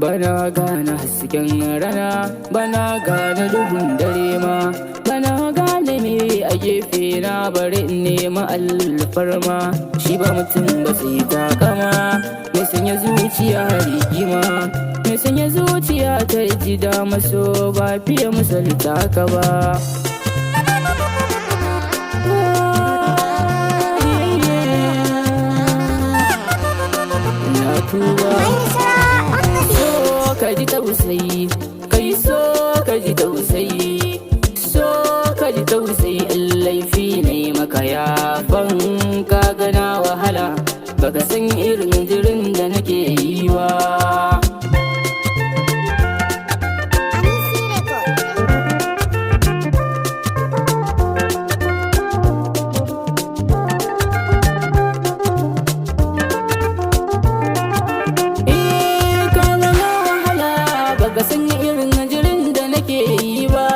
Bana gane hasken rana, bana gane duhun dare ma, bana gane me a gefe na bari in nema alfarma. Shi ba mutum ba sai takama, mai sanya zuciya rigima, mai sanya zuciya ta ji dama so ba fiye misalta ka ba. Na tuba ka ji tausayi, kai so ka ji tausayi, so ka ji tausayi in laifi ne maka yafan ka gana wahala, baka san irin jirin da nake yi ba. Baka san irin jirin da nake yi ba,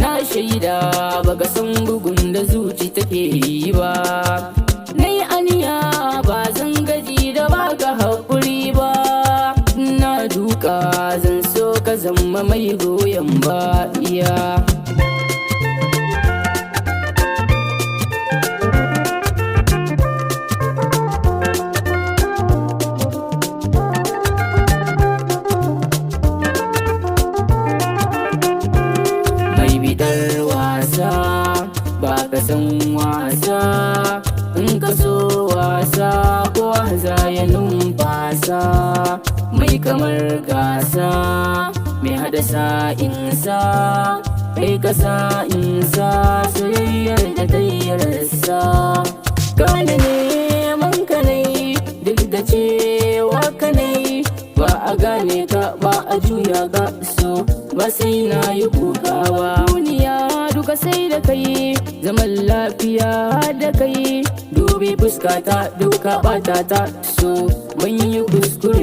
na shaida baka san bugun da zuci take yi ba. Nai aniya ba zan gaji da baka haƙuri ba, na duka zan so ka zama mai goyon ba iya. Bidar wasa ba ka san wasa, in ka so wasa ko za ya numfasa. Mai kamar gasa mai hada sa'insa, kai ka sa'insa soyayyar da tayyarsa. Gane neman ka nai duk da cewa ka nai, ba a gane ka ba a juya ka so ba sai na yi kuka ba. Duniya duka sai da kai, zaman lafiya da kai, dubi fuskata duka bata ta so ban yi kuskure